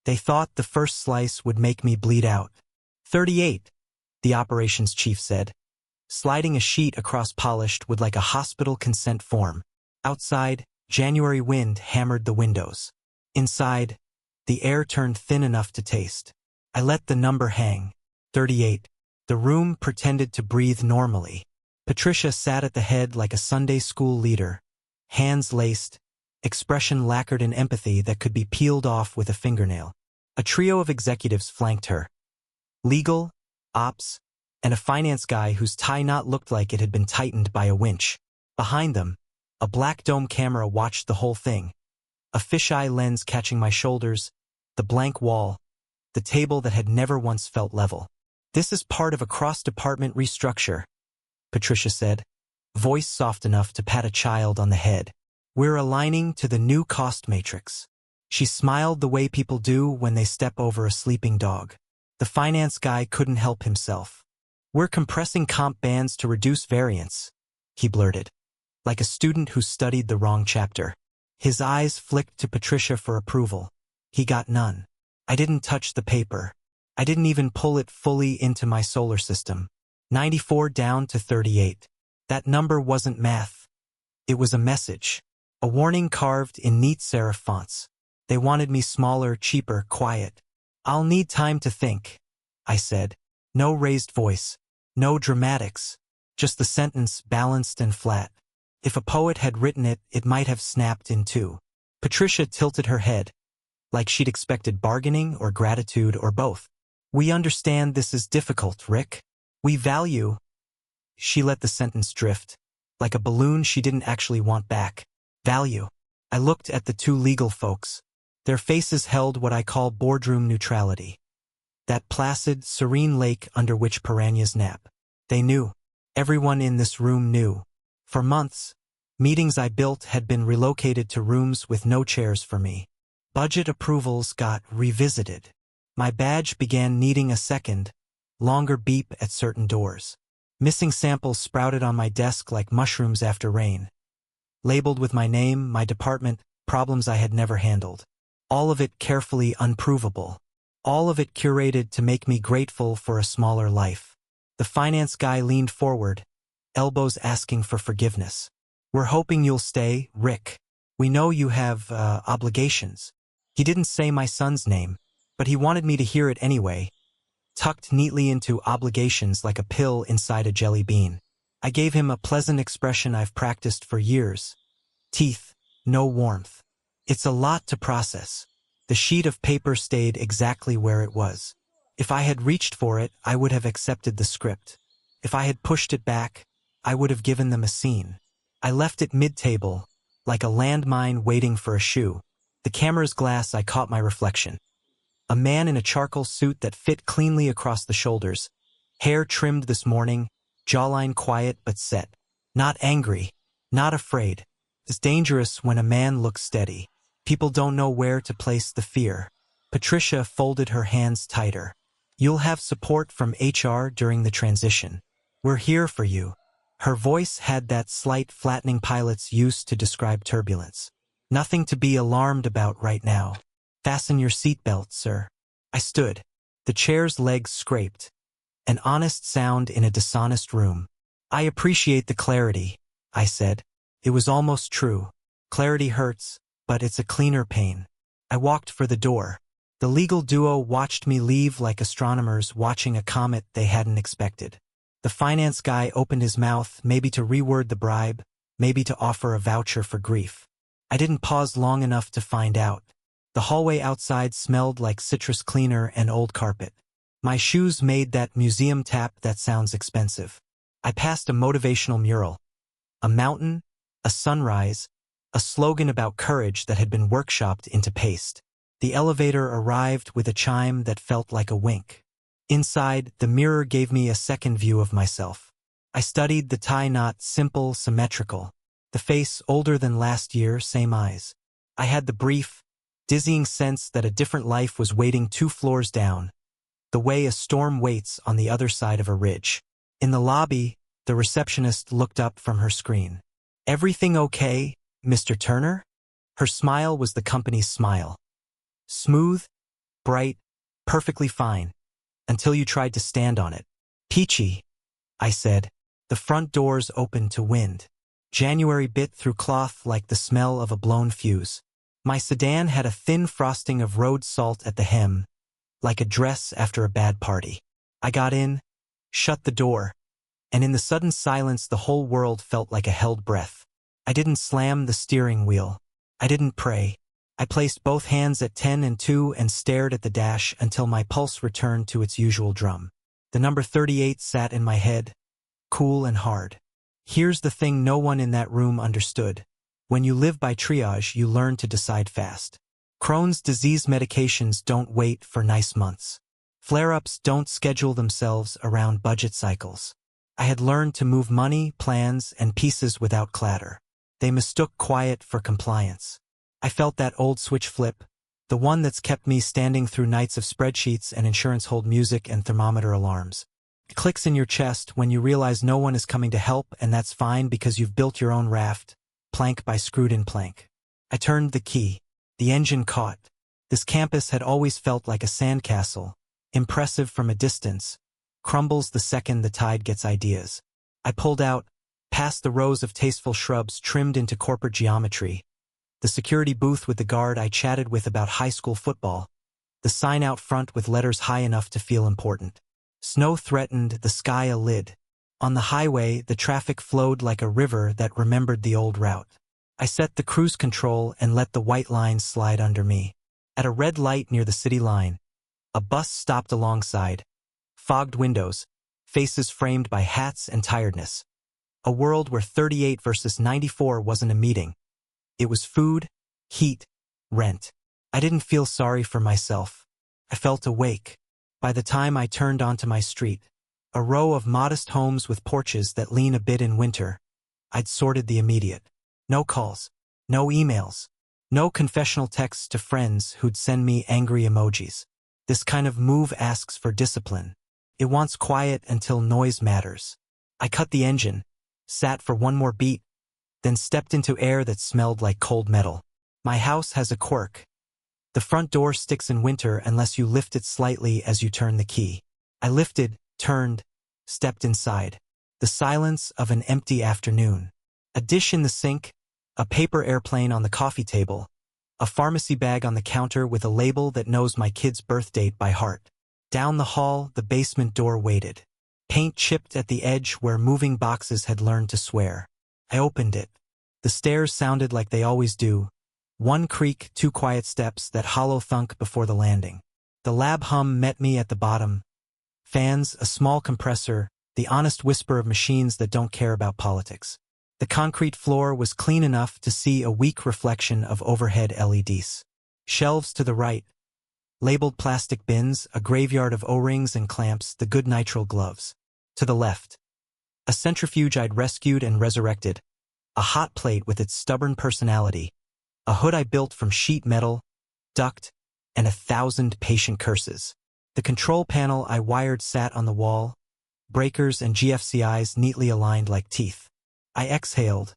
They thought the first slice would make me bleed out. 38, the operations chief said, sliding a sheet across polished wood like a hospital consent form. Outside, January wind hammered the windows. Inside, the air turned thin enough to taste. I let the number hang. 38. The room pretended to breathe normally. Patricia sat at the head like a Sunday school leader, hands laced, expression lacquered in empathy that could be peeled off with a fingernail. A trio of executives flanked her. Legal, ops, and a finance guy whose tie knot looked like it had been tightened by a winch. Behind them, a black dome camera watched the whole thing. A fisheye lens catching my shoulders, the blank wall, the table that had never once felt level. This is part of a cross-department restructure, Patricia said, voice soft enough to pat a child on the head. We're aligning to the new cost matrix. She smiled the way people do when they step over a sleeping dog. The finance guy couldn't help himself. We're compressing comp bands to reduce variance, he blurted, like a student who studied the wrong chapter. His eyes flicked to Patricia for approval. He got none. I didn't touch the paper. I didn't even pull it fully into my solar system. 94 down to 38. That number wasn't math. It was a message. A warning carved in neat serif fonts. They wanted me smaller, cheaper, quiet. I'll need time to think, I said. No raised voice. No dramatics. Just the sentence balanced and flat. If a poet had written it, it might have snapped in two. Patricia tilted her head, like she'd expected bargaining or gratitude or both. We understand this is difficult, Rick. We value. She let the sentence drift, like a balloon she didn't actually want back. Value. I looked at the two legal folks. Their faces held what I call boardroom neutrality. That placid, serene lake under which piranhas nap. They knew. Everyone in this room knew. For months, meetings I built had been relocated to rooms with no chairs for me. Budget approvals got revisited. My badge began needing a second, longer beep at certain doors. Missing samples sprouted on my desk like mushrooms after rain. Labeled with my name, my department, problems I had never handled. All of it carefully unprovable. All of it curated to make me grateful for a smaller life. The finance guy leaned forward, elbows asking for forgiveness. We're hoping you'll stay, Rick. We know you have, obligations. He didn't say my son's name, but he wanted me to hear it anyway, tucked neatly into obligations like a pill inside a jelly bean. I gave him a pleasant expression I've practiced for years. Teeth, no warmth. It's a lot to process. The sheet of paper stayed exactly where it was. If I had reached for it, I would have accepted the script. If I had pushed it back, I would have given them a scene. I left it mid-table, like a landmine waiting for a shoe. The camera's glass, I caught my reflection. A man in a charcoal suit that fit cleanly across the shoulders. Hair trimmed this morning, jawline quiet but set. Not angry, not afraid. It's dangerous when a man looks steady. People don't know where to place the fear. Patricia folded her hands tighter. You'll have support from HR during the transition. We're here for you. Her voice had that slight flattening pilots use to describe turbulence. Nothing to be alarmed about right now. Fasten your seatbelt, sir. I stood. The chair's legs scraped. An honest sound in a dishonest room. I appreciate the clarity, I said. It was almost true. Clarity hurts, but it's a cleaner pain. I walked for the door. The legal duo watched me leave like astronomers watching a comet they hadn't expected. The finance guy opened his mouth, maybe to reword the bribe, maybe to offer a voucher for grief. I didn't pause long enough to find out. The hallway outside smelled like citrus cleaner and old carpet. My shoes made that museum tap that sounds expensive. I passed a motivational mural. A mountain, a sunrise, a slogan about courage that had been workshopped into paste. The elevator arrived with a chime that felt like a wink. Inside, the mirror gave me a second view of myself. I studied the tie knot, simple, symmetrical. The face older than last year, same eyes. I had the brief, dizzying sense that a different life was waiting 2 floors down, the way a storm waits on the other side of a ridge. In the lobby, the receptionist looked up from her screen. Everything okay, Mr. Turner? Her smile was the company's smile. Smooth, bright, perfectly fine, until you tried to stand on it. Peachy, I said. The front doors opened to wind. January bit through cloth like the smell of a blown fuse. My sedan had a thin frosting of road salt at the hem, like a dress after a bad party. I got in, shut the door, and in the sudden silence the whole world felt like a held breath. I didn't slam the steering wheel. I didn't pray. I placed both hands at 10 and 2 and stared at the dash until my pulse returned to its usual drum. The number 38 sat in my head, cool and hard. Here's the thing no one in that room understood. When you live by triage, you learn to decide fast. Crohn's disease medications don't wait for nice months. Flare-ups don't schedule themselves around budget cycles. I had learned to move money, plans, and pieces without clatter. They mistook quiet for compliance. I felt that old switch flip, the one that's kept me standing through nights of spreadsheets and insurance hold music and thermometer alarms. It clicks in your chest when you realize no one is coming to help, and that's fine because you've built your own raft, plank by screwed-in plank. I turned the key. The engine caught. This campus had always felt like a sandcastle, impressive from a distance, crumbles the second the tide gets ideas. I pulled out, past the rows of tasteful shrubs trimmed into corporate geometry, the security booth with the guard I chatted with about high school football, the sign out front with letters high enough to feel important. Snow threatened, the sky a lid. On the highway, the traffic flowed like a river that remembered the old route. I set the cruise control and let the white lines slide under me. At a red light near the city line, a bus stopped alongside. Fogged windows, faces framed by hats and tiredness. A world where 38 versus 94 wasn't a meeting. It was food, heat, rent. I didn't feel sorry for myself. I felt awake. By the time I turned onto my street, a row of modest homes with porches that lean a bit in winter, I'd sorted the immediate. No calls, no emails, no confessional texts to friends who'd send me angry emojis. This kind of move asks for discipline. It wants quiet until noise matters. I cut the engine, sat for one more beat, then stepped into air that smelled like cold metal. My house has a quirk. The front door sticks in winter unless you lift it slightly as you turn the key. I lifted, turned, stepped inside. The silence of an empty afternoon. A dish in the sink, a paper airplane on the coffee table, a pharmacy bag on the counter with a label that knows my kid's birth date by heart. Down the hall, the basement door waited. Paint chipped at the edge where moving boxes had learned to swear. I opened it. The stairs sounded like they always do. One creak, two quiet steps, that hollow thunk before the landing. The lab hum met me at the bottom. Fans, a small compressor, the honest whisper of machines that don't care about politics. The concrete floor was clean enough to see a weak reflection of overhead LEDs. Shelves to the right. Labeled plastic bins, a graveyard of O-rings and clamps, the good nitrile gloves. To the left. A centrifuge I'd rescued and resurrected. A hot plate with its stubborn personality. A hood I built from sheet metal, duct, and 1,000 patient curses. The control panel I wired sat on the wall, breakers and GFCIs neatly aligned like teeth. I exhaled,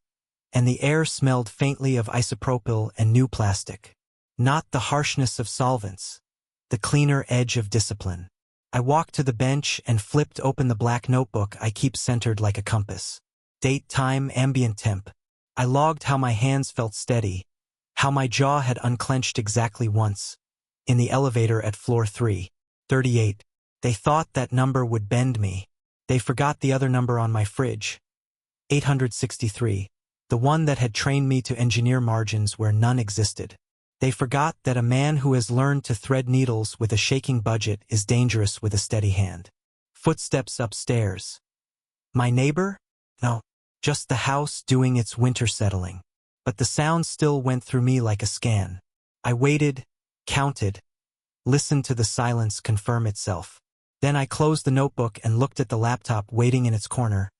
and the air smelled faintly of isopropyl and new plastic. Not the harshness of solvents, the cleaner edge of discipline. I walked to the bench and flipped open the black notebook I keep centered like a compass. Date, time, ambient temp. I logged how my hands felt steady, how my jaw had unclenched exactly once. In the elevator at floor 3, 38. They thought that number would bend me. They forgot the other number on my fridge. 863. The one that had trained me to engineer margins where none existed. They forgot that a man who has learned to thread needles with a shaking budget is dangerous with a steady hand. Footsteps upstairs. My neighbor? No, just the house doing its winter settling. But the sound still went through me like a scan. I waited, counted, listened to the silence confirm itself. Then I closed the notebook and looked at the laptop waiting in its corner.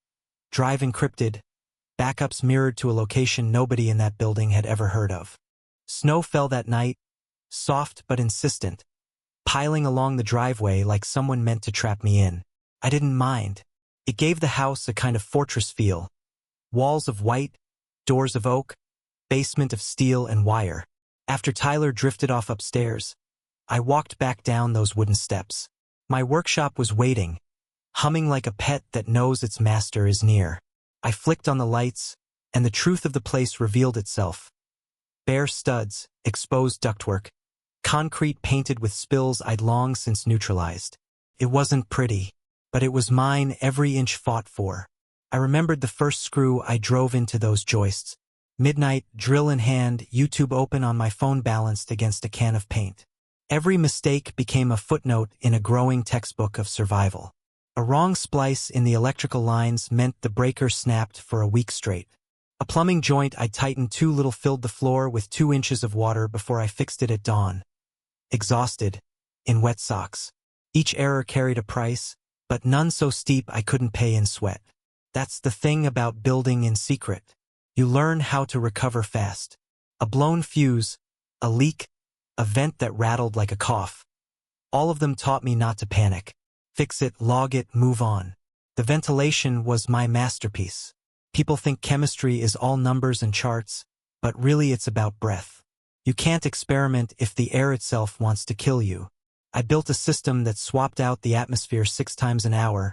Drive encrypted, backups mirrored to a location nobody in that building had ever heard of. Snow fell that night, soft but insistent, piling along the driveway like someone meant to trap me in. I didn't mind. It gave the house a kind of fortress feel. Walls of white, doors of oak, basement of steel and wire. After Tyler drifted off upstairs, I walked back down those wooden steps. My workshop was waiting, humming like a pet that knows its master is near. I flicked on the lights, and the truth of the place revealed itself. Bare studs, exposed ductwork, concrete painted with spills I'd long since neutralized. It wasn't pretty, but it was mine, every inch fought for. I remembered the first screw I drove into those joists. Midnight, drill in hand, YouTube open on my phone balanced against a can of paint. Every mistake became a footnote in a growing textbook of survival. A wrong splice in the electrical lines meant the breaker snapped for a week straight. A plumbing joint I tightened too little filled the floor with 2 inches of water before I fixed it at dawn. Exhausted, in wet socks. Each error carried a price, but none so steep I couldn't pay in sweat. That's the thing about building in secret. You learn how to recover fast. A blown fuse, a leak, a vent that rattled like a cough. All of them taught me not to panic. Fix it, log it, move on. The ventilation was my masterpiece. People think chemistry is all numbers and charts, but really it's about breath. You can't experiment if the air itself wants to kill you. I built a system that swapped out the atmosphere 6 times an hour,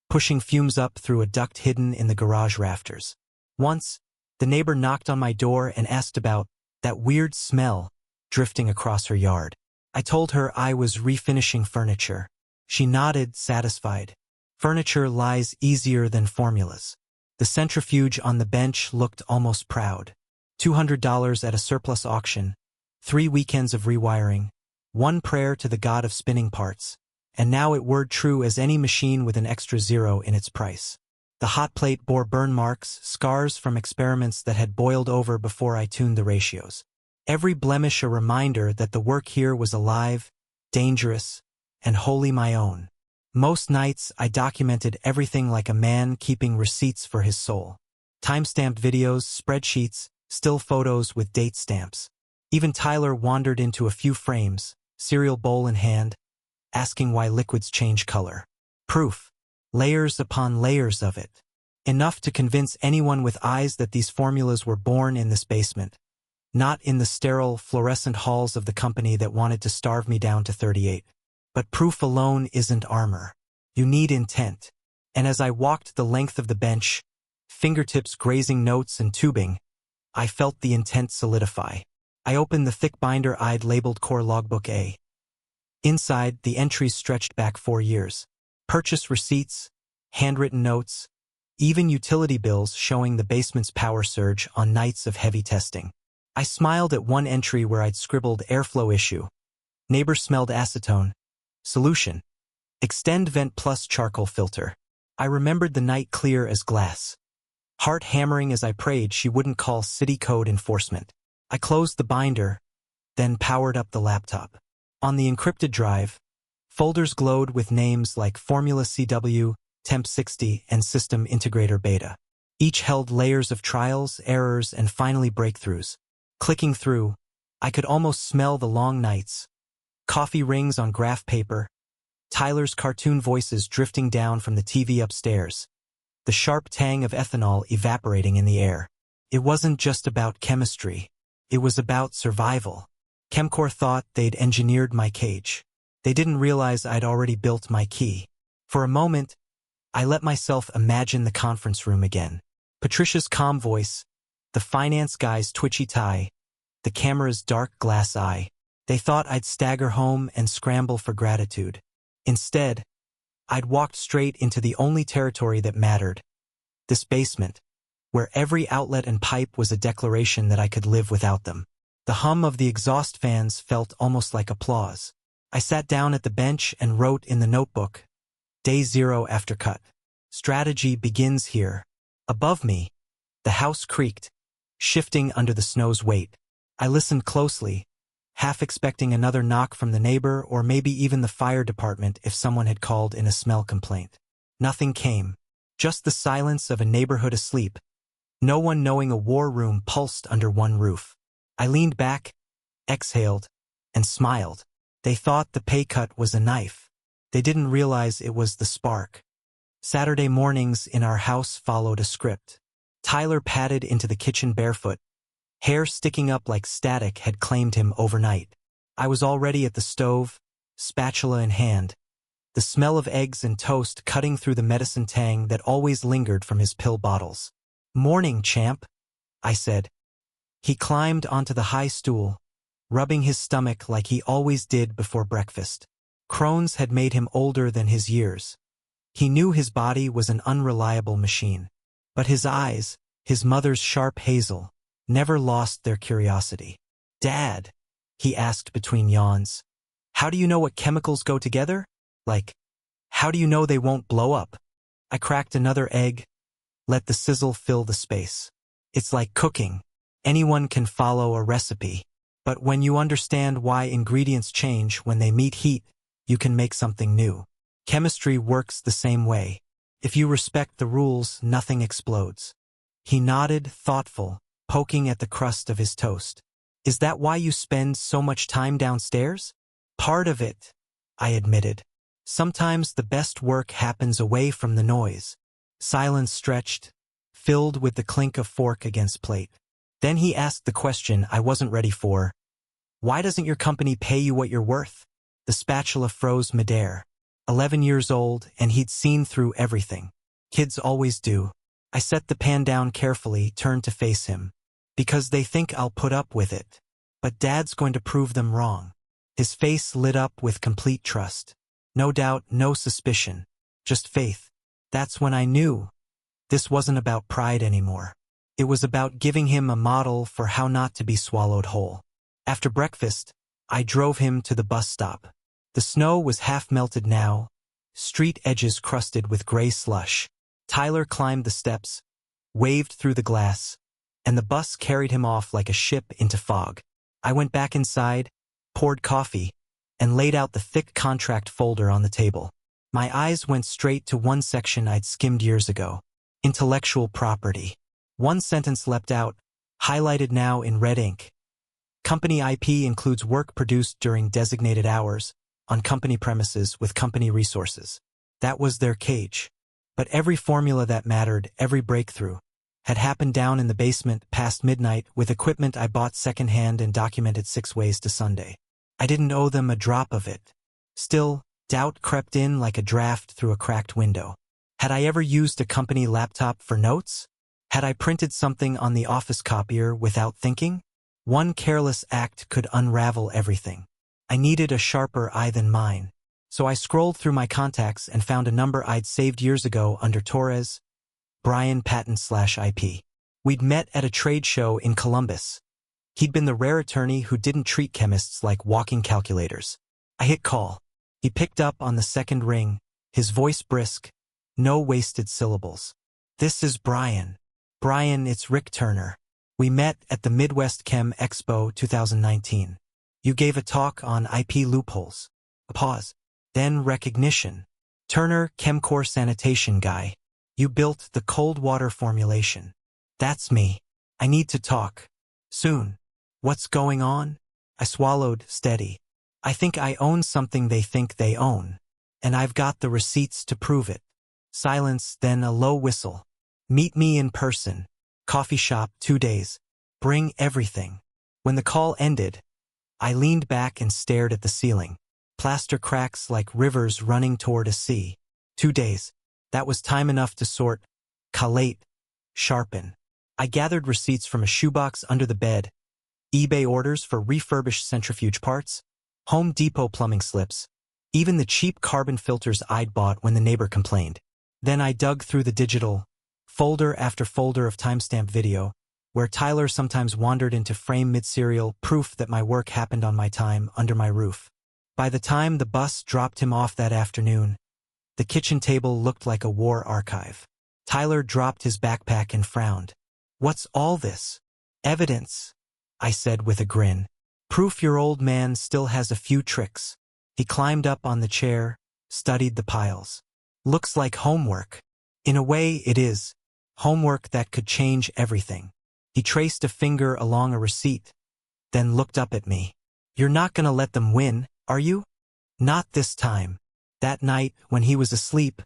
pushing fumes up through a duct hidden in the garage rafters. Once, the neighbor knocked on my door and asked about that weird smell drifting across her yard. I told her I was refinishing furniture. She nodded, satisfied. Furniture lies easier than formulas. The centrifuge on the bench looked almost proud. $200 at a surplus auction, 3 weekends of rewiring, 1 prayer to the god of spinning parts, and now it were true as any machine with an extra 0 in its price. The hot plate bore burn marks, scars from experiments that had boiled over before I tuned the ratios. Every blemish a reminder that the work here was alive, dangerous, and wholly my own. Most nights I documented everything like a man keeping receipts for his soul. Timestamped videos, spreadsheets, still photos with date stamps. Even Tyler wandered into a few frames, cereal bowl in hand, asking why liquids change color. Proof. Layers upon layers of it. Enough to convince anyone with eyes that these formulas were born in this basement, not in the sterile, fluorescent halls of the company that wanted to starve me down to 38. But proof alone isn't armor. You need intent. And as I walked the length of the bench, fingertips grazing notes and tubing, I felt the intent solidify. I opened the thick binder I'd labeled Core Logbook A. Inside, the entries stretched back 4 years. Purchase receipts, handwritten notes, even utility bills showing the basement's power surge on nights of heavy testing. I smiled at one entry where I'd scribbled airflow issue. Neighbor smelled acetone. Solution. Extend vent plus charcoal filter. I remembered the night clear as glass. Heart hammering as I prayed she wouldn't call city code enforcement. I closed the binder, then powered up the laptop. On the encrypted drive, folders glowed with names like Formula CW, Temp 60, and System Integrator Beta. Each held layers of trials, errors, and finally breakthroughs. Clicking through, I could almost smell the long nights. Coffee rings on graph paper, Tyler's cartoon voices drifting down from the TV upstairs, the sharp tang of ethanol evaporating in the air. It wasn't just about chemistry. It was about survival. Chemcore thought they'd engineered my cage. They didn't realize I'd already built my key. For a moment, I let myself imagine the conference room again. Patricia's calm voice, the finance guy's twitchy tie, the camera's dark glass eye. They thought I'd stagger home and scramble for gratitude. Instead, I'd walked straight into the only territory that mattered. This basement, where every outlet and pipe was a declaration that I could live without them. The hum of the exhaust fans felt almost like applause. I sat down at the bench and wrote in the notebook, Day 0 after cut. Strategy begins here. Above me, the house creaked, shifting under the snow's weight. I listened closely, half expecting another knock from the neighbor or maybe even the fire department if someone had called in a smell complaint. Nothing came, just the silence of a neighborhood asleep, no one knowing a war room pulsed under one roof. I leaned back, exhaled, and smiled. They thought the pay cut was a knife. They didn't realize it was the spark. Saturday mornings in our house followed a script. Tyler padded into the kitchen barefoot. Hair sticking up like static had claimed him overnight. I was already at the stove, spatula in hand, the smell of eggs and toast cutting through the medicine tang that always lingered from his pill bottles. "Morning, champ," I said. He climbed onto the high stool, rubbing his stomach like he always did before breakfast. Crohn's had made him older than his years. He knew his body was an unreliable machine. But his eyes, his mother's sharp hazel, never lost their curiosity. "Dad," he asked between yawns, "how do you know what chemicals go together? Like, how do you know they won't blow up?" I cracked another egg, let the sizzle fill the space. "It's like cooking. Anyone can follow a recipe. But when you understand why ingredients change when they meet heat, you can make something new. Chemistry works the same way. If you respect the rules, nothing explodes." He nodded, thoughtful, poking at the crust of his toast. "Is that why you spend so much time downstairs?" "Part of it," I admitted. "Sometimes the best work happens away from the noise." Silence stretched, filled with the clink of fork against plate. Then he asked the question I wasn't ready for. "Why doesn't your company pay you what you're worth?" The spatula froze midair. 11 years old, and he'd seen through everything. Kids always do. I set the pan down carefully, turned to face him. "Because they think I'll put up with it. But Dad's going to prove them wrong." His face lit up with complete trust. No doubt, no suspicion. Just faith. That's when I knew. This wasn't about pride anymore. It was about giving him a model for how not to be swallowed whole. After breakfast, I drove him to the bus stop. The snow was half melted now, street edges crusted with gray slush. Tyler climbed the steps, waved through the glass, and the bus carried him off like a ship into fog. I went back inside, poured coffee, and laid out the thick contract folder on the table. My eyes went straight to one section I'd skimmed years ago. Intellectual property. One sentence leapt out, highlighted now in red ink. Company IP includes work produced during designated hours, on company premises with company resources. That was their cage. But every formula that mattered, every breakthrough, had happened down in the basement past midnight with equipment I bought secondhand and documented 6 ways to Sunday. I didn't owe them a drop of it. Still, doubt crept in like a draft through a cracked window. Had I ever used a company laptop for notes? Had I printed something on the office copier without thinking? One careless act could unravel everything. I needed a sharper eye than mine. So I scrolled through my contacts and found a number I'd saved years ago under Torres, Brian Patton/IP. We'd met at a trade show in Columbus. He'd been the rare attorney who didn't treat chemists like walking calculators. I hit call. He picked up on the second ring, his voice brisk, no wasted syllables. "This is Brian. Brian, it's Rick Turner. We met at the Midwest Chem Expo 2019. You gave a talk on IP loopholes." A pause. Then recognition. "Turner, Chemcore sanitation guy. You built the cold water formulation." "That's me. I need to talk. Soon." "What's going on?" I swallowed, steady. "I think I own something they think they own. And I've got the receipts to prove it." Silence, then a low whistle. "Meet me in person. Coffee shop, 2 days. Bring everything." When the call ended, I leaned back and stared at the ceiling. Plaster cracks like rivers running toward a sea. 2 days. That was time enough to sort, collate, sharpen. I gathered receipts from a shoebox under the bed, eBay orders for refurbished centrifuge parts, Home Depot plumbing slips, even the cheap carbon filters I'd bought when the neighbor complained. Then I dug through the digital, folder after folder of timestamp video, where Tyler sometimes wandered into frame mid-serial, proof that my work happened on my time, under my roof. By the time the bus dropped him off that afternoon, the kitchen table looked like a war archive. Tyler dropped his backpack and frowned. "What's all this?" "Evidence," I said with a grin. "Proof your old man still has a few tricks." He climbed up on the chair, studied the piles. "Looks like homework." "In a way, it is. Homework that could change everything." He traced a finger along a receipt, then looked up at me. "You're not gonna let them win, are you?" "Not this time." That night, when he was asleep,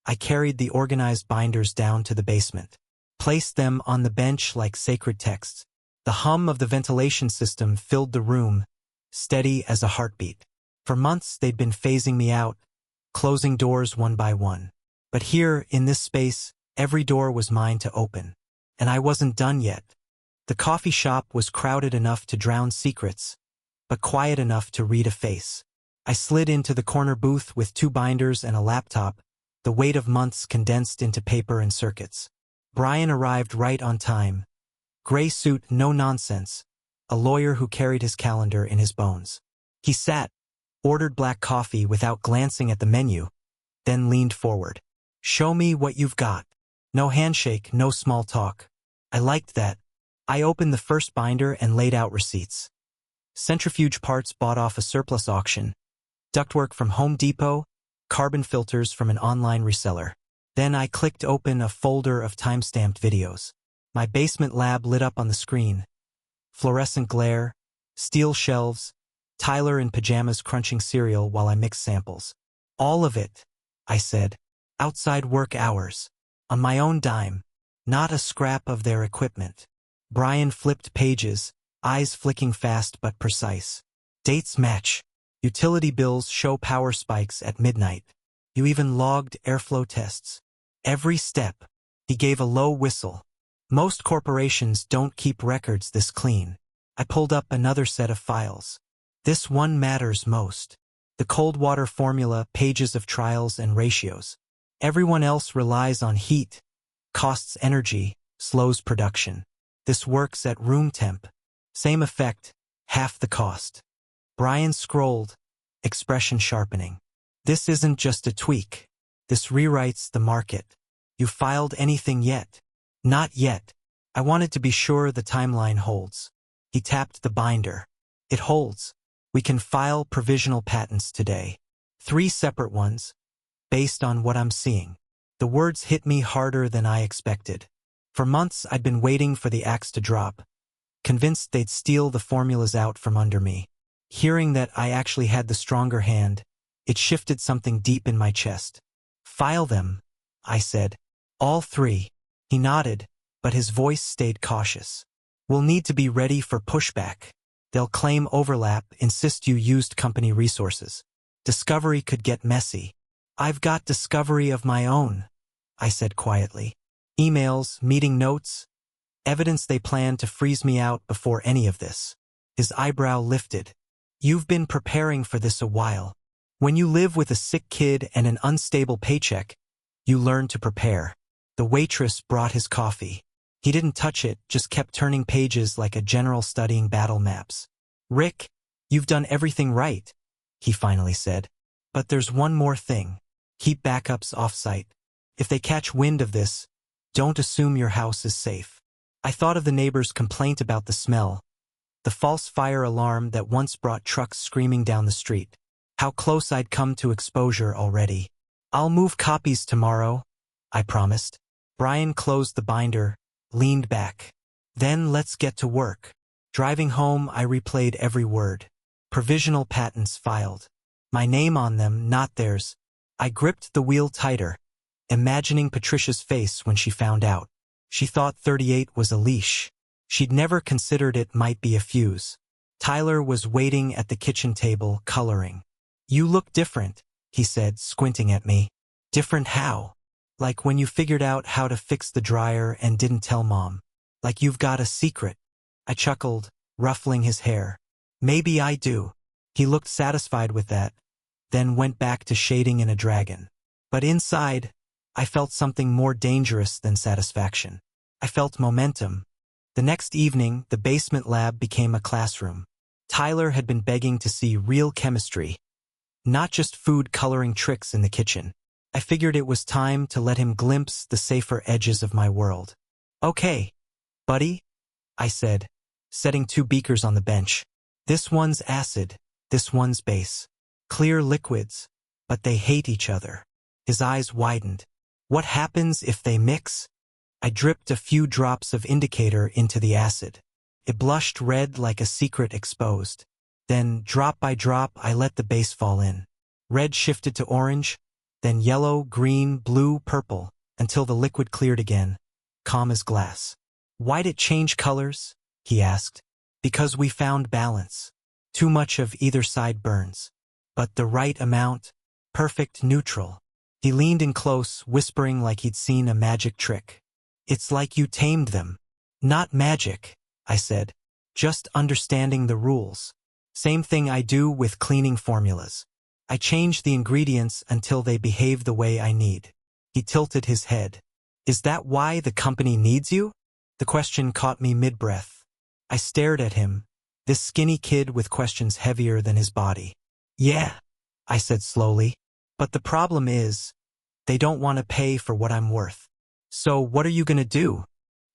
I carried the organized binders down to the basement, placed them on the bench like sacred texts. The hum of the ventilation system filled the room, steady as a heartbeat. For months they'd been phasing me out, closing doors one by one. But here, in this space, every door was mine to open. And I wasn't done yet. The coffee shop was crowded enough to drown secrets, but quiet enough to read a face. I slid into the corner booth with 2 binders and a laptop, the weight of months condensed into paper and circuits. Brian arrived right on time. Gray suit, no nonsense. A lawyer who carried his calendar in his bones. He sat, ordered black coffee without glancing at the menu, then leaned forward. "Show me what you've got." No handshake, no small talk. I liked that. I opened the first binder and laid out receipts. Centrifuge parts bought off a surplus auction. Ductwork from Home Depot. Carbon filters from an online reseller. Then I clicked open a folder of time-stamped videos. My basement lab lit up on the screen. Fluorescent glare, steel shelves, Tyler in pajamas crunching cereal while I mixed samples. All of it, I said. Outside work hours. On my own dime. Not a scrap of their equipment. Brian flipped pages, eyes flicking fast but precise. Dates match. Utility bills show power spikes at midnight. You even logged airflow tests. Every step. He gave a low whistle. Most corporations don't keep records this clean. I pulled up another set of files. This one matters most. The cold water formula, pages of trials and ratios. Everyone else relies on heat, costs energy, slows production. This works at room temp. Same effect, half the cost. Brian scrolled, expression sharpening. This isn't just a tweak. This rewrites the market. You filed anything yet? Not yet. I wanted to be sure the timeline holds. He tapped the binder. It holds. We can file provisional patents today. 3 separate ones, based on what I'm seeing. The words hit me harder than I expected. For months I'd been waiting for the axe to drop, convinced they'd steal the formulas out from under me. Hearing that I actually had the stronger hand, it shifted something deep in my chest. File them, I said. All 3. He nodded, but his voice stayed cautious. We'll need to be ready for pushback. They'll claim overlap, insist you used company resources. Discovery could get messy. I've got discovery of my own, I said quietly. Emails, meeting notes, evidence they plan to freeze me out before any of this. His eyebrow lifted. You've been preparing for this a while. When you live with a sick kid and an unstable paycheck, you learn to prepare. The waitress brought his coffee. He didn't touch it, just kept turning pages like a general studying battle maps. Rick, you've done everything right, he finally said. But there's one more thing. Keep backups off-site. If they catch wind of this, don't assume your house is safe. I thought of the neighbor's complaint about the smell, the false fire alarm that once brought trucks screaming down the street. How close I'd come to exposure already. I'll move copies tomorrow, I promised. Brian closed the binder, leaned back. Then let's get to work. Driving home, I replayed every word. Provisional patents filed. My name on them, not theirs. I gripped the wheel tighter, imagining Patricia's face when she found out. She thought 38 was a leash. She'd never considered it might be a fuse. Tyler was waiting at the kitchen table, coloring. You look different, he said, squinting at me. Different how? Like when you figured out how to fix the dryer and didn't tell Mom. Like you've got a secret. I chuckled, ruffling his hair. Maybe I do. He looked satisfied with that, then went back to shading in a dragon. But inside, I felt something more dangerous than satisfaction. I felt momentum. The next evening, the basement lab became a classroom. Tyler had been begging to see real chemistry, not just food coloring tricks in the kitchen. I figured it was time to let him glimpse the safer edges of my world. Okay, buddy, I said, setting 2 beakers on the bench. This one's acid, this one's base. Clear liquids, but they hate each other. His eyes widened. What happens if they mix? I dripped a few drops of indicator into the acid. It blushed red like a secret exposed. Then, drop by drop, I let the base fall in. Red shifted to orange, then yellow, green, blue, purple, until the liquid cleared again, calm as glass. Why'd it change colors? He asked. Because we found balance. Too much of either side burns. But the right amount, perfect neutral. He leaned in close, whispering like he'd seen a magic trick. It's like you tamed them. Not magic, I said. Just understanding the rules. Same thing I do with cleaning formulas. I change the ingredients until they behave the way I need. He tilted his head. Is that why the company needs you? The question caught me mid-breath. I stared at him, this skinny kid with questions heavier than his body. Yeah, I said slowly. But the problem is, they don't want to pay for what I'm worth. So what are you gonna do?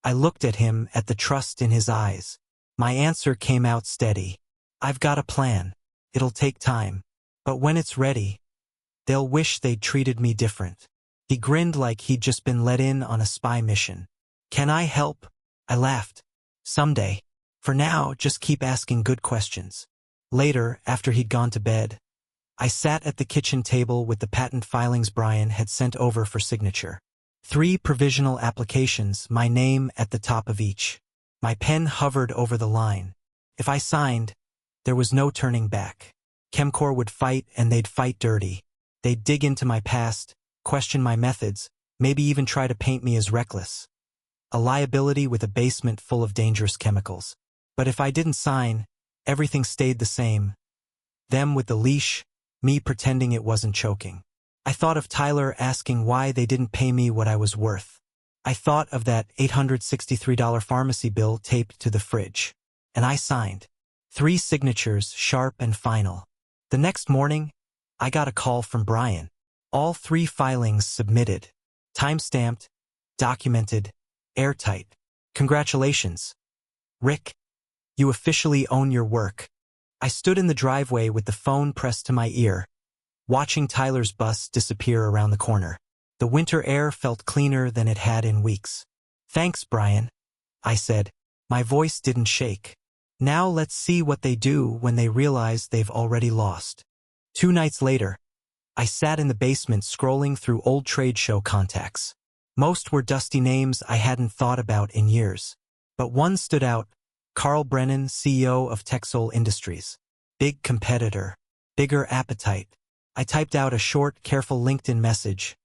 I looked at him, at the trust in his eyes. My answer came out steady. I've got a plan. It'll take time. But when it's ready, they'll wish they'd treated me different. He grinned like he'd just been let in on a spy mission. Can I help? I laughed. Someday. For now, just keep asking good questions. Later, after he'd gone to bed, I sat at the kitchen table with the patent filings Brian had sent over for signature. 3 provisional applications, my name at the top of each. My pen hovered over the line. If I signed, there was no turning back. Chemcore would fight, and they'd fight dirty. They'd dig into my past, question my methods, maybe even try to paint me as reckless. A liability with a basement full of dangerous chemicals. But if I didn't sign, everything stayed the same. Them with the leash, me pretending it wasn't choking. I thought of Tyler asking why they didn't pay me what I was worth. I thought of that $863 pharmacy bill taped to the fridge. And I signed. 3 signatures, sharp and final. The next morning, I got a call from Brian. All 3 filings submitted. Time-stamped, documented, airtight. Congratulations, Rick. You officially own your work. I stood in the driveway with the phone pressed to my ear, watching Tyler's bus disappear around the corner. The winter air felt cleaner than it had in weeks. Thanks, Brian, I said. My voice didn't shake. Now let's see what they do when they realize they've already lost. 2 nights later, I sat in the basement scrolling through old trade show contacts. Most were dusty names I hadn't thought about in years. But one stood out, Carl Brennan, CEO of Texol Industries. Big competitor, bigger appetite. I typed out a short, careful LinkedIn message.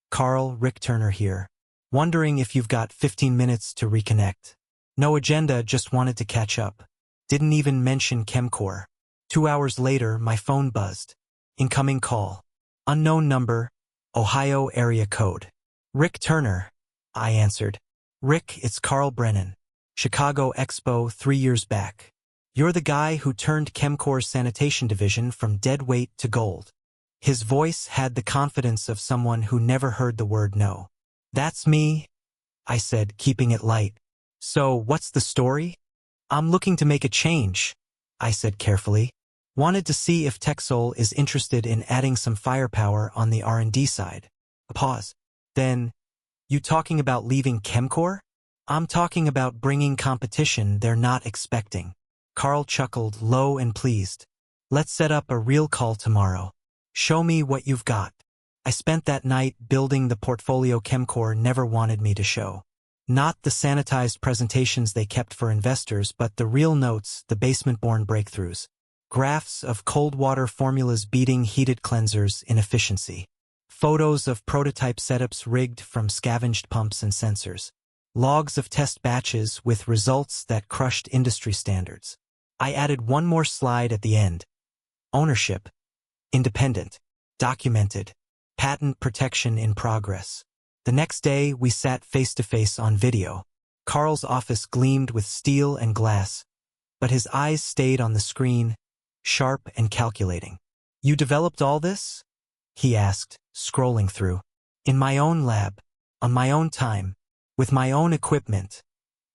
Carl, Rick Turner here. Wondering if you've got 15 minutes to reconnect. No agenda, just wanted to catch up. Didn't even mention Chemcore. 2 hours later, my phone buzzed. Incoming call. Unknown number, Ohio area code. Rick Turner, I answered. Rick, it's Carl Brennan. Chicago Expo 3 years back. You're the guy who turned Chemcore's sanitation division from dead weight to gold. His voice had the confidence of someone who never heard the word no. That's me, I said, keeping it light. So, what's the story? I'm looking to make a change, I said carefully. Wanted to see if Texol is interested in adding some firepower on the R&D side. A pause. Then, you talking about leaving Chemcore? I'm talking about bringing competition they're not expecting. Carl chuckled, low and pleased. Let's set up a real call tomorrow. Show me what you've got. I spent that night building the portfolio Chemcore never wanted me to show. Not the sanitized presentations they kept for investors, but the real notes, the basement-born breakthroughs. Graphs of cold water formulas beating heated cleansers in efficiency. Photos of prototype setups rigged from scavenged pumps and sensors. Logs of test batches with results that crushed industry standards. I added one more slide at the end. Ownership. Independent. Documented. Patent protection in progress. The next day, we sat face-to-face on video. Carl's office gleamed with steel and glass, but his eyes stayed on the screen, sharp and calculating. You developed all this? He asked, scrolling through. In my own lab, on my own time, with my own equipment,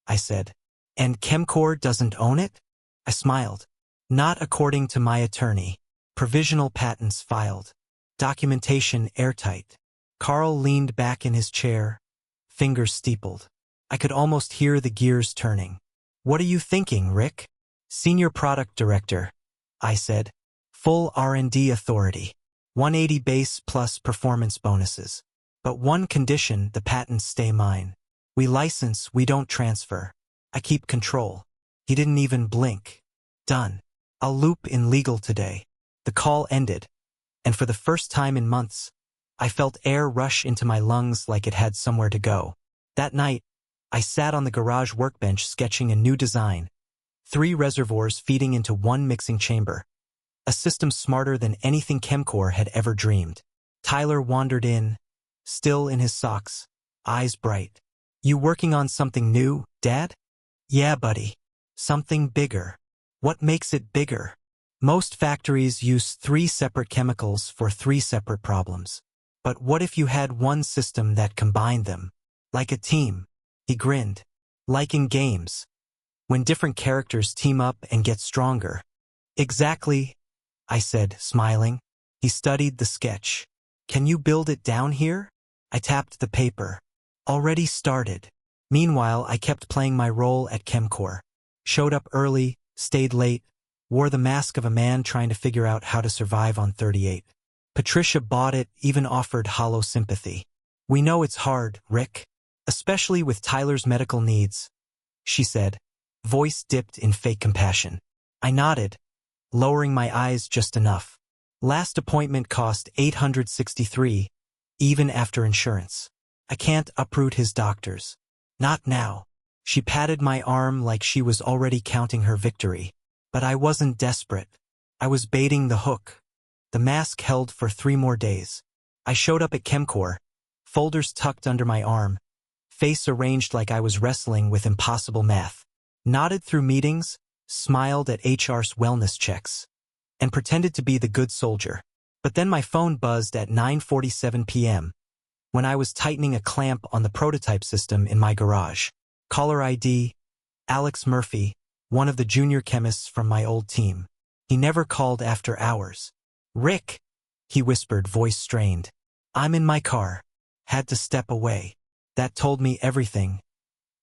I said. And Chemcore doesn't own it? I smiled. Not according to my attorney. Provisional patents filed. Documentation airtight. Carl leaned back in his chair, fingers steepled. I could almost hear the gears turning. What are you thinking, Rick? Senior Product Director, I said. Full R&D authority. 180 base plus performance bonuses. But one condition, the patents stay mine. We license, we don't transfer. I keep control. He didn't even blink. Done. I'll loop in legal today. The call ended, and for the first time in months, I felt air rush into my lungs like it had somewhere to go. That night, I sat on the garage workbench sketching a new design. 3 reservoirs feeding into 1 mixing chamber. A system smarter than anything Chemcore had ever dreamed. Tyler wandered in, still in his socks, eyes bright. You working on something new, Dad? Yeah, buddy. Something bigger. What makes it bigger? Most factories use 3 separate chemicals for 3 separate problems. But what if you had one system that combined them? Like a team. He grinned. Like in games. When different characters team up and get stronger. Exactly, I said, smiling. He studied the sketch. Can you build it down here? I tapped the paper. Already started. Meanwhile, I kept playing my role at Chemcore. Showed up early, stayed late, wore the mask of a man trying to figure out how to survive on 38. Patricia bought it, even offered hollow sympathy. We know it's hard, Rick. Especially with Tyler's medical needs, she said, voice dipped in fake compassion. I nodded, lowering my eyes just enough. Last appointment cost $863, even after insurance. I can't uproot his doctors. Not now. She patted my arm like she was already counting her victory. But I wasn't desperate. I was baiting the hook. The mask held for 3 more days. I showed up at Chemcore, folders tucked under my arm, face arranged like I was wrestling with impossible math. Nodded through meetings, smiled at HR's wellness checks, and pretended to be the good soldier. But then my phone buzzed at 9:47 p.m. when I was tightening a clamp on the prototype system in my garage. Caller ID, Alex Murphy, one of the junior chemists from my old team. He never called after hours. Rick, he whispered, voice strained. I'm in my car. Had to step away. That told me everything.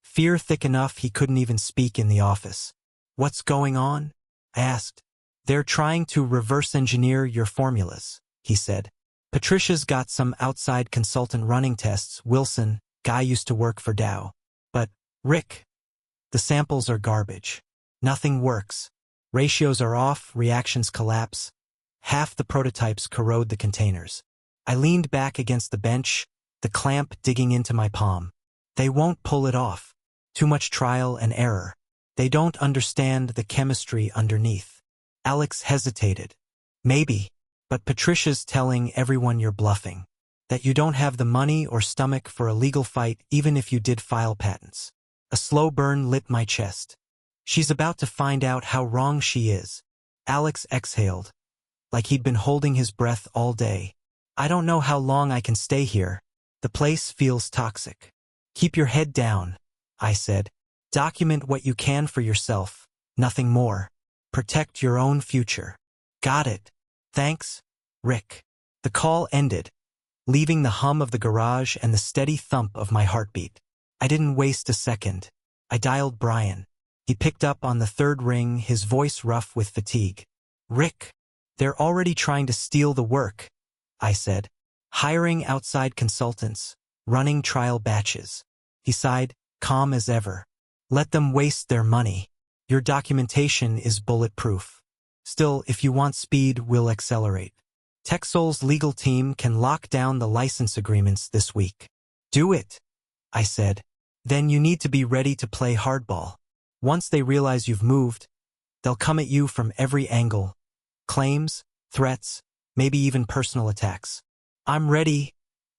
Fear thick enough he couldn't even speak in the office. What's going on? I asked. They're trying to reverse engineer your formulas, he said. Patricia's got some outside consultant running tests. Wilson, guy used to work for Dow. But, Rick, the samples are garbage. Nothing works. Ratios are off, reactions collapse. Half the prototypes corrode the containers. I leaned back against the bench, the clamp digging into my palm. They won't pull it off. Too much trial and error. They don't understand the chemistry underneath. Alex hesitated. Maybe, but Patricia's telling everyone you're bluffing. That you don't have the money or stomach for a legal fight even if you did file patents. A slow burn lit my chest. She's about to find out how wrong she is. Alex exhaled, like he'd been holding his breath all day. I don't know how long I can stay here. The place feels toxic. Keep your head down, I said. Document what you can for yourself, nothing more. Protect your own future. Got it. Thanks, Rick. The call ended, leaving the hum of the garage and the steady thump of my heartbeat. I didn't waste a second. I dialed Brian. He picked up on the 3rd ring, his voice rough with fatigue. Rick, they're already trying to steal the work, I said. Hiring outside consultants, running trial batches. He sighed, calm as ever. Let them waste their money. Your documentation is bulletproof. Still, if you want speed, we'll accelerate. TechSoul's legal team can lock down the license agreements this week. Do it, I said. Then you need to be ready to play hardball. Once they realize you've moved, they'll come at you from every angle. Claims, threats, maybe even personal attacks. I'm ready,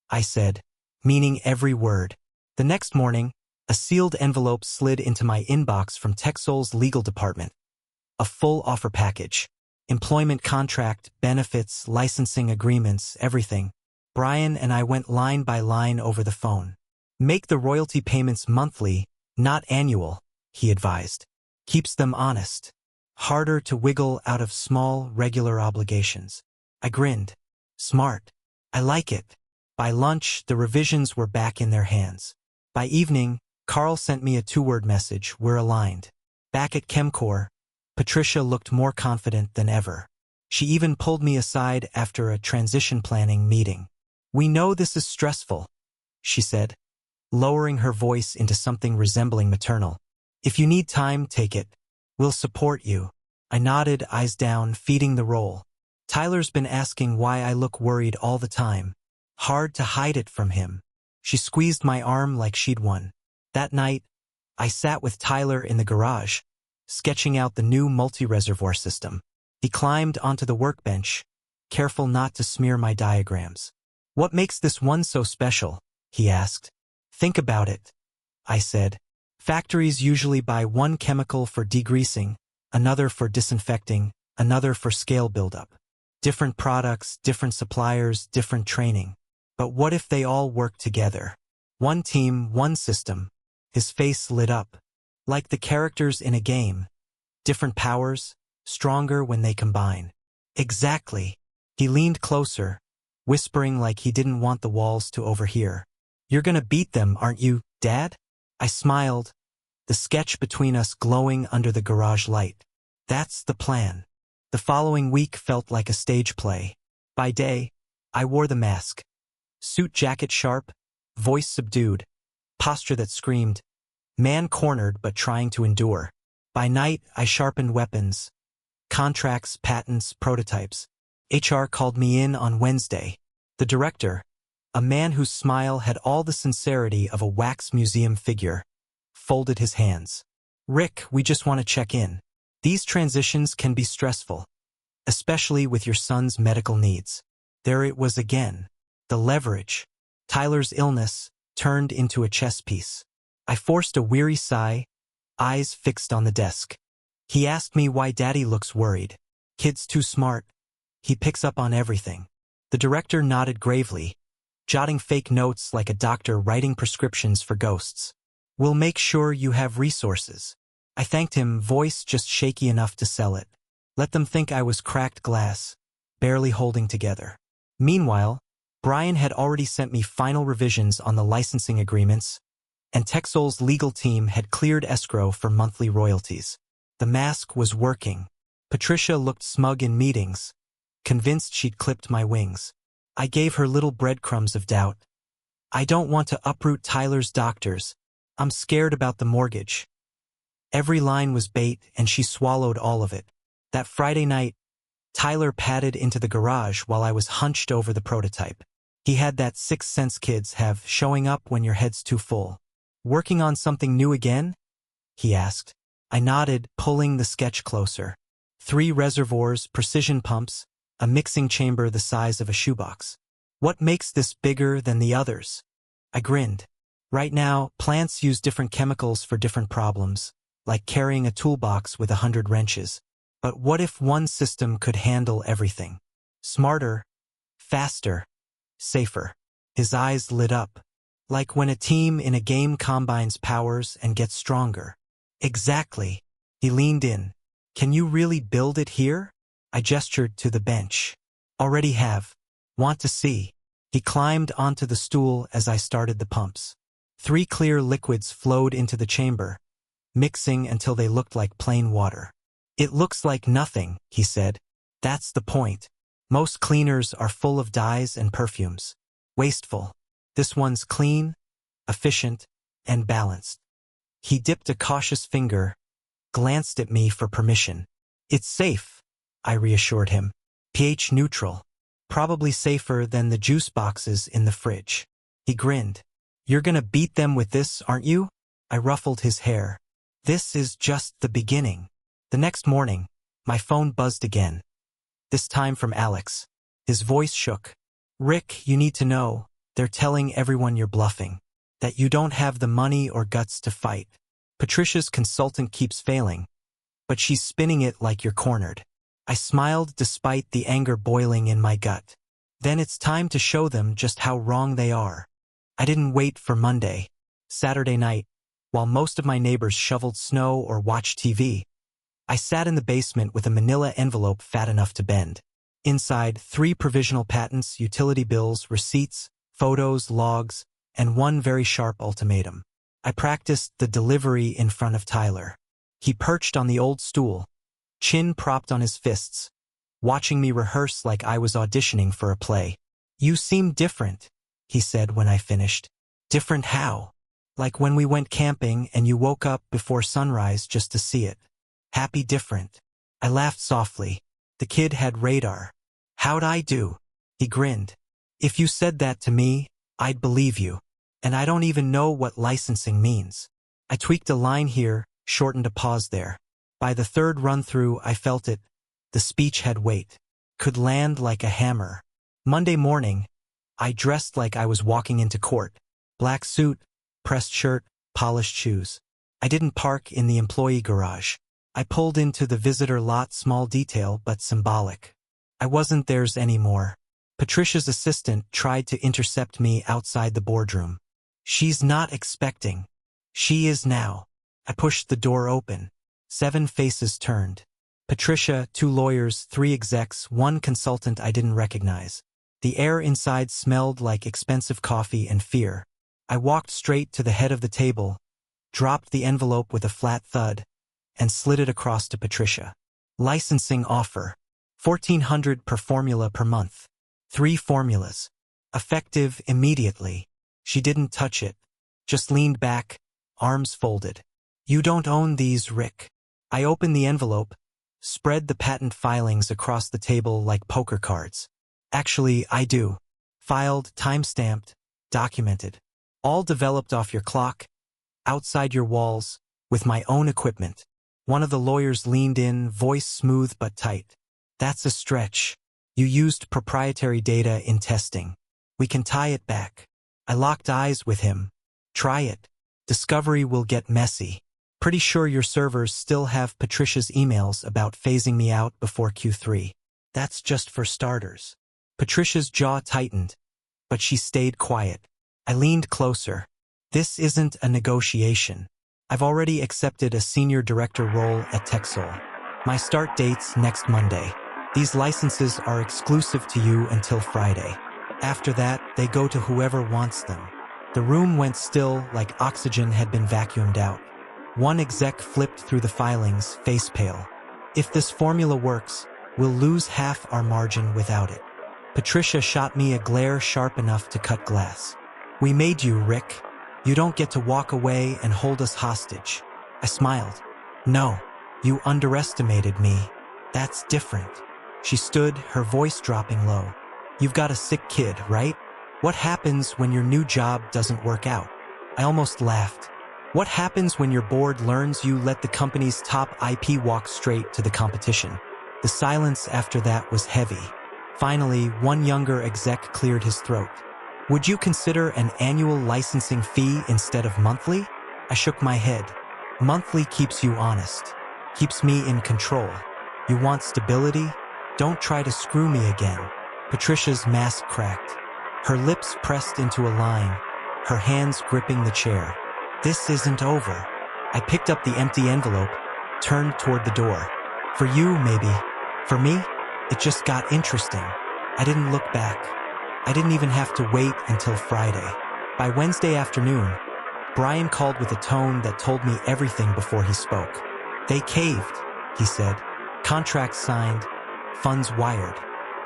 I said, meaning every word. The next morning, a sealed envelope slid into my inbox from TechSoul's legal department. A full offer package. Employment contract, benefits, licensing agreements, everything. Brian and I went line by line over the phone. Make the royalty payments monthly, not annual, he advised. Keeps them honest. Harder to wiggle out of small, regular obligations. I grinned. Smart. I like it. By lunch, the revisions were back in their hands. By evening, Carl sent me a 2-word message, we're aligned. Back at Chemcore, Patricia looked more confident than ever. She even pulled me aside after a transition planning meeting. We know this is stressful, she said, lowering her voice into something resembling maternal. If you need time, take it. We'll support you. I nodded, eyes down, feeding the roll. Tyler's been asking why I look worried all the time. Hard to hide it from him. She squeezed my arm like she'd won. That night, I sat with Tyler in the garage, sketching out the new multi-reservoir system. He climbed onto the workbench, careful not to smear my diagrams. "What makes this one so special?" he asked. "Think about it," I said. "Factories usually buy one chemical for degreasing, another for disinfecting, another for scale buildup. Different products, different suppliers, different training. But what if they all work together? One team, one system." His face lit up. "Like the characters in a game. Different powers, stronger when they combine." "Exactly." He leaned closer, whispering like he didn't want the walls to overhear. "You're gonna beat them, aren't you, Dad?" I smiled, the sketch between us glowing under the garage light. "That's the plan." The following week felt like a stage play. By day, I wore the mask. Suit jacket sharp, voice subdued, posture that screamed, man cornered but trying to endure. By night, I sharpened weapons. Contracts, patents, prototypes. HR called me in on Wednesday. The director, a man whose smile had all the sincerity of a wax museum figure, folded his hands. "Rick, we just want to check in. These transitions can be stressful, especially with your son's medical needs." There it was again. The leverage. Tyler's illness turned into a chess piece. I forced a weary sigh, eyes fixed on the desk. "He asked me why Daddy looks worried. Kid's too smart. He picks up on everything." The director nodded gravely, jotting fake notes like a doctor writing prescriptions for ghosts. "We'll make sure you have resources." I thanked him, voice just shaky enough to sell it. Let them think I was cracked glass, barely holding together. Meanwhile, Brian had already sent me final revisions on the licensing agreements, and Texol's legal team had cleared escrow for monthly royalties. The mask was working. Patricia looked smug in meetings, convinced she'd clipped my wings. I gave her little breadcrumbs of doubt. "I don't want to uproot Tyler's doctors. I'm scared about the mortgage." Every line was bait, and she swallowed all of it. That Friday night, Tyler padded into the garage while I was hunched over the prototype. He had that sixth sense kids have, showing up when your head's too full. "Working on something new again?" he asked. I nodded, pulling the sketch closer. 3 reservoirs, precision pumps, a mixing chamber the size of a shoebox. "What makes this bigger than the others?" I grinned. "Right now, plants use different chemicals for different problems, like carrying a toolbox with 100 wrenches. But what if one system could handle everything? Smarter, faster, safer." His eyes lit up. "Like when a team in a game combines powers and gets stronger." "Exactly." He leaned in. "Can you really build it here?" I gestured to the bench. "Already have. Want to see?" He climbed onto the stool as I started the pumps. 3 clear liquids flowed into the chamber, mixing until they looked like plain water. "It looks like nothing," he said. "That's the point. Most cleaners are full of dyes and perfumes. Wasteful. This one's clean, efficient, and balanced." He dipped a cautious finger, glanced at me for permission. "It's safe," I reassured him. "pH neutral. Probably safer than the juice boxes in the fridge." He grinned. "You're gonna beat them with this, aren't you?" I ruffled his hair. "This is just the beginning." The next morning, my phone buzzed again. This time from Alex. His voice shook. "Rick, you need to know, they're telling everyone you're bluffing. That you don't have the money or guts to fight. Patricia's consultant keeps failing, but she's spinning it like you're cornered." I smiled despite the anger boiling in my gut. "Then it's time to show them just how wrong they are." I didn't wait for Monday. Saturday night, while most of my neighbors shoveled snow or watched TV, I sat in the basement with a manila envelope fat enough to bend. Inside, 3 provisional patents, utility bills, receipts, photos, logs, and 1 very sharp ultimatum. I practiced the delivery in front of Tyler. He perched on the old stool, chin propped on his fists, watching me rehearse like I was auditioning for a play. "You seem different," he said when I finished. "Different how?" "Like when we went camping and you woke up before sunrise just to see it. Happy different." I laughed softly. The kid had radar. How'd I do? He grinned. If you said that to me, I'd believe you. And I don't even know what licensing means. I tweaked a line here, shortened a pause there. By the third run-through, I felt it. The speech had weight. Could land like a hammer. Monday morning, I dressed like I was walking into court. Black suit, pressed shirt, polished shoes. I didn't park in the employee garage. I pulled into the visitor lot, small detail but symbolic. I wasn't theirs anymore. Patricia's assistant tried to intercept me outside the boardroom. She's not expecting. She is now. I pushed the door open. 7 faces turned. Patricia, 2 lawyers, 3 execs, 1 consultant I didn't recognize. The air inside smelled like expensive coffee and fear. I walked straight to the head of the table, dropped the envelope with a flat thud, and slid it across to Patricia. Licensing offer. $1,400 per formula per month. 3 formulas. Effective immediately. She didn't touch it. Just leaned back, arms folded. You don't own these, Rick. I opened the envelope, spread the patent filings across the table like poker cards. Actually, I do. Filed, time-stamped, documented. All developed off your clock, outside your walls, with my own equipment. One of the lawyers leaned in, voice smooth but tight. That's a stretch. You used proprietary data in testing. We can tie it back. I locked eyes with him. Try it. Discovery will get messy. Pretty sure your servers still have Patricia's emails about phasing me out before Q3. That's just for starters. Patricia's jaw tightened, but she stayed quiet. I leaned closer. This isn't a negotiation. I've already accepted a senior director role at TechSol. My start date's next Monday. These licenses are exclusive to you until Friday. After that, they go to whoever wants them. The room went still, like oxygen had been vacuumed out. One exec flipped through the filings, face pale. If this formula works, we'll lose half our margin without it. Patricia shot me a glare sharp enough to cut glass. We made you, Rick. You don't get to walk away and hold us hostage. I smiled. No, you underestimated me. That's different. She stood, her voice dropping low. You've got a sick kid, right? What happens when your new job doesn't work out? I almost laughed. What happens when your board learns you let the company's top IP walk straight to the competition? The silence after that was heavy. Finally, one younger exec cleared his throat. Would you consider an annual licensing fee instead of monthly? I shook my head. Monthly keeps you honest. Keeps me in control. You want stability? Don't try to screw me again. Patricia's mask cracked. Her lips pressed into a line, her hands gripping the chair. This isn't over. I picked up the empty envelope, turned toward the door. For you, maybe. For me, it just got interesting. I didn't look back. I didn't even have to wait until Friday. By Wednesday afternoon, Brian called with a tone that told me everything before he spoke. They caved, he said. Contract signed, funds wired.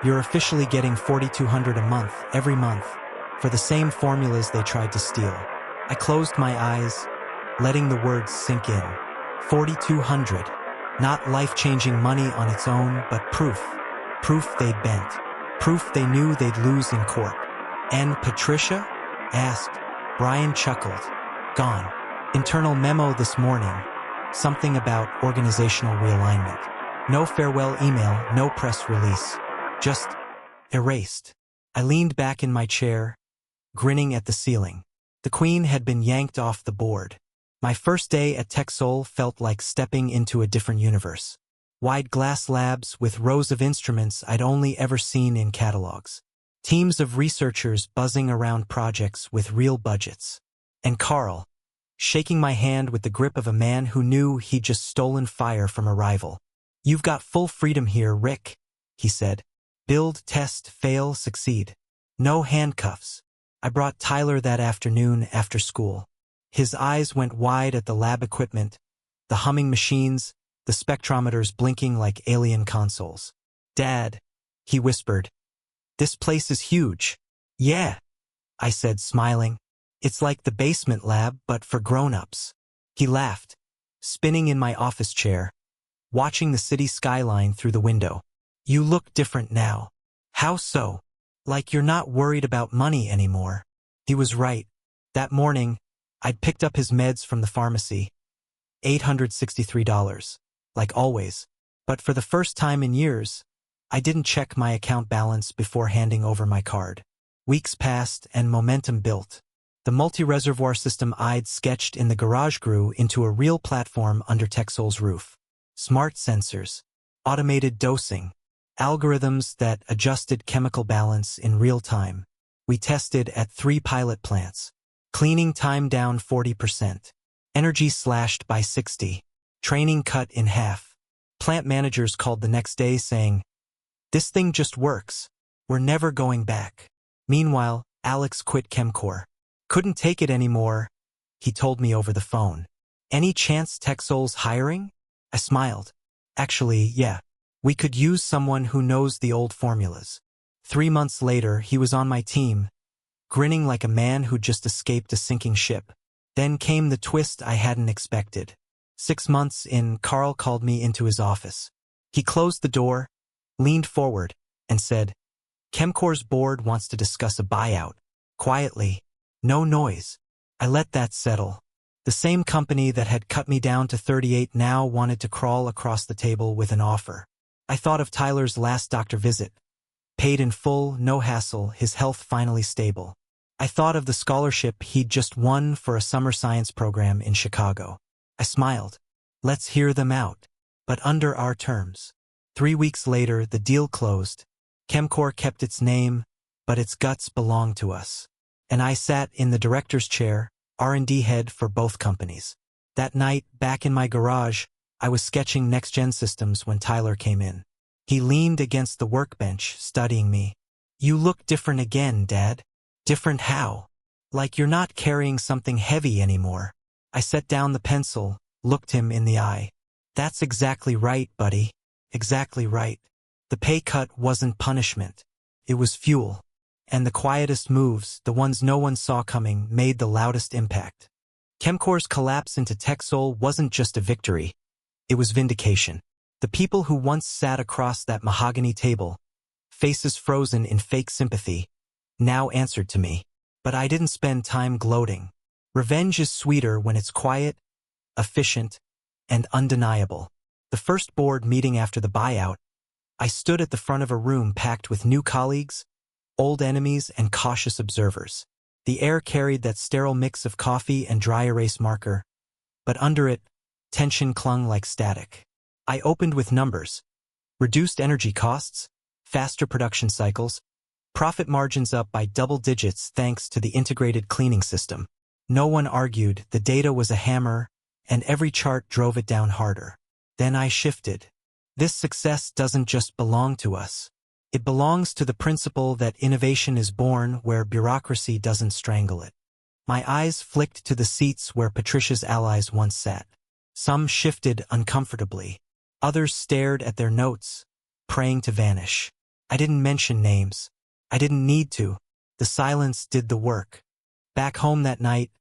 You're officially getting $4,200 a month, every month, for the same formulas they tried to steal. I closed my eyes, letting the words sink in. $4,200. Not life-changing money on its own, but proof. Proof they'd bent. Proof they knew they'd lose in court. And Patricia? Asked. Brian chuckled. Gone. Internal memo this morning. Something about organizational realignment. No farewell email, no press release. Just erased. I leaned back in my chair, grinning at the ceiling. The queen had been yanked off the board. My first day at TechSol felt like stepping into a different universe. Wide glass labs with rows of instruments I'd only ever seen in catalogs. Teams of researchers buzzing around projects with real budgets. And Carl, shaking my hand with the grip of a man who knew he'd just stolen fire from a rival. You've got full freedom here, Rick, he said. Build, test, fail, succeed. No handcuffs. I brought Tyler that afternoon after school. His eyes went wide at the lab equipment, the humming machines, the spectrometers blinking like alien consoles. Dad, he whispered. This place is huge. Yeah, I said, smiling. It's like the basement lab, but for grown-ups. He laughed, spinning in my office chair. watching the city skyline through the window. You look different now. How so? Like you're not worried about money anymore. He was right. That morning, I'd picked up his meds from the pharmacy. $863. Like always. But for the first time in years, I didn't check my account balance before handing over my card. Weeks passed and momentum built. The multi-reservoir system I'd sketched in the garage grew into a real platform under Texol's roof. Smart sensors, automated dosing, algorithms that adjusted chemical balance in real time. We tested at 3 pilot plants. Cleaning time down 40%. Energy slashed by 60%. Training cut in half. Plant managers called the next day saying, "This thing just works. We're never going back." Meanwhile, Alex quit Chemcore. Couldn't take it anymore, he told me over the phone. "Any chance Texol's hiring?" I smiled. "Actually, yeah. We could use someone who knows the old formulas." 3 months later, he was on my team, grinning like a man who'd just escaped a sinking ship. Then came the twist I hadn't expected. 6 months in, Carl called me into his office. He closed the door, leaned forward, and said, "Chemcore's board wants to discuss a buyout." Quietly. No noise. I let that settle. The same company that had cut me down to 38 now wanted to crawl across the table with an offer. I thought of Tyler's last doctor visit. Paid in full, no hassle, his health finally stable. I thought of the scholarship he'd just won for a summer science program in Chicago. I smiled. Let's hear them out. But under our terms. 3 weeks later, the deal closed. Chemcore kept its name, but its guts belonged to us. And I sat in the director's chair, R&D head for both companies. That night, back in my garage, I was sketching next-gen systems when Tyler came in. He leaned against the workbench, studying me. "You look different again, Dad." "Different how?" "Like you're not carrying something heavy anymore." I set down the pencil, looked him in the eye. "That's exactly right, buddy. Exactly right." The pay cut wasn't punishment. It was fuel. And the quietest moves, the ones no one saw coming, made the loudest impact. Chemcore's collapse into Texol wasn't just a victory. It was vindication. The people who once sat across that mahogany table, faces frozen in fake sympathy, now answered to me. But I didn't spend time gloating. Revenge is sweeter when it's quiet, efficient, and undeniable. The first board meeting after the buyout, I stood at the front of a room packed with new colleagues, old enemies, and cautious observers. The air carried that sterile mix of coffee and dry erase marker, but under it, tension clung like static. I opened with numbers. Reduced energy costs, faster production cycles, profit margins up by double digits thanks to the integrated cleaning system. No one argued, the data was a hammer, and every chart drove it down harder. Then I shifted. This success doesn't just belong to us. It belongs to the principle that innovation is born where bureaucracy doesn't strangle it. My eyes flicked to the seats where Patricia's allies once sat. Some shifted uncomfortably. Others stared at their notes, praying to vanish. I didn't mention names. I didn't need to. The silence did the work. Back home that night,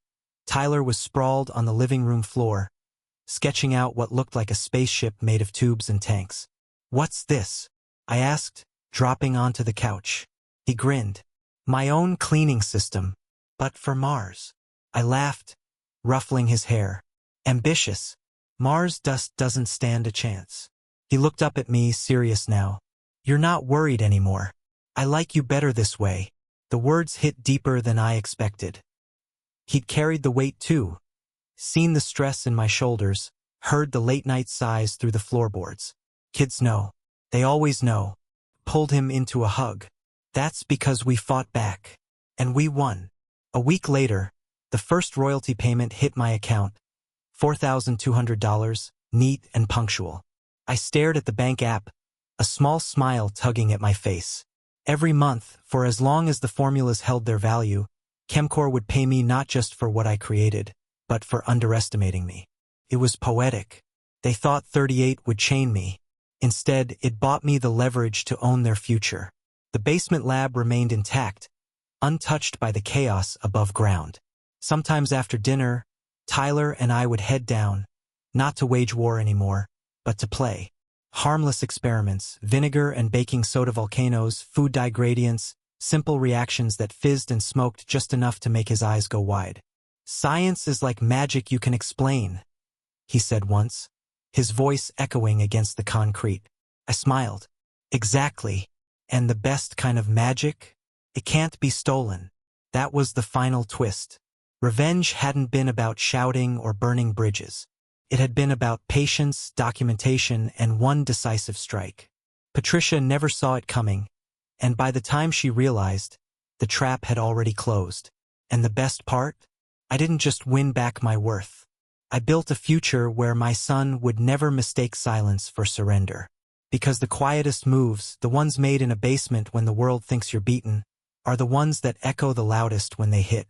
Tyler was sprawled on the living room floor, sketching out what looked like a spaceship made of tubes and tanks. "What's this?" I asked, dropping onto the couch. He grinned. "My own cleaning system, but for Mars." I laughed, ruffling his hair. "Ambitious. Mars dust doesn't stand a chance." He looked up at me, serious now. "You're not worried anymore. I like you better this way." The words hit deeper than I expected. He'd carried the weight too, seen the stress in my shoulders, heard the late-night sighs through the floorboards. Kids know. They always know. Pulled him into a hug. "That's because we fought back. And we won." A week later, the first royalty payment hit my account. $4,200, neat and punctual. I stared at the bank app, a small smile tugging at my face. Every month, for as long as the formulas held their value, Chemcore would pay me not just for what I created, but for underestimating me. It was poetic. They thought 38 would chain me. Instead, it bought me the leverage to own their future. The basement lab remained intact, untouched by the chaos above ground. Sometimes after dinner, Tyler and I would head down, not to wage war anymore, but to play. Harmless experiments, vinegar and baking soda volcanoes, food dye gradients, simple reactions that fizzed and smoked just enough to make his eyes go wide. "Science is like magic you can explain," he said once, his voice echoing against the concrete. I smiled. Exactly. And the best kind of magic? It can't be stolen. That was the final twist. Revenge hadn't been about shouting or burning bridges. It had been about patience, documentation, and one decisive strike. Patricia never saw it coming, and by the time she realized, the trap had already closed. And the best part? I didn't just win back my worth. I built a future where my son would never mistake silence for surrender. Because the quietest moves, the ones made in a basement when the world thinks you're beaten, are the ones that echo the loudest when they hit.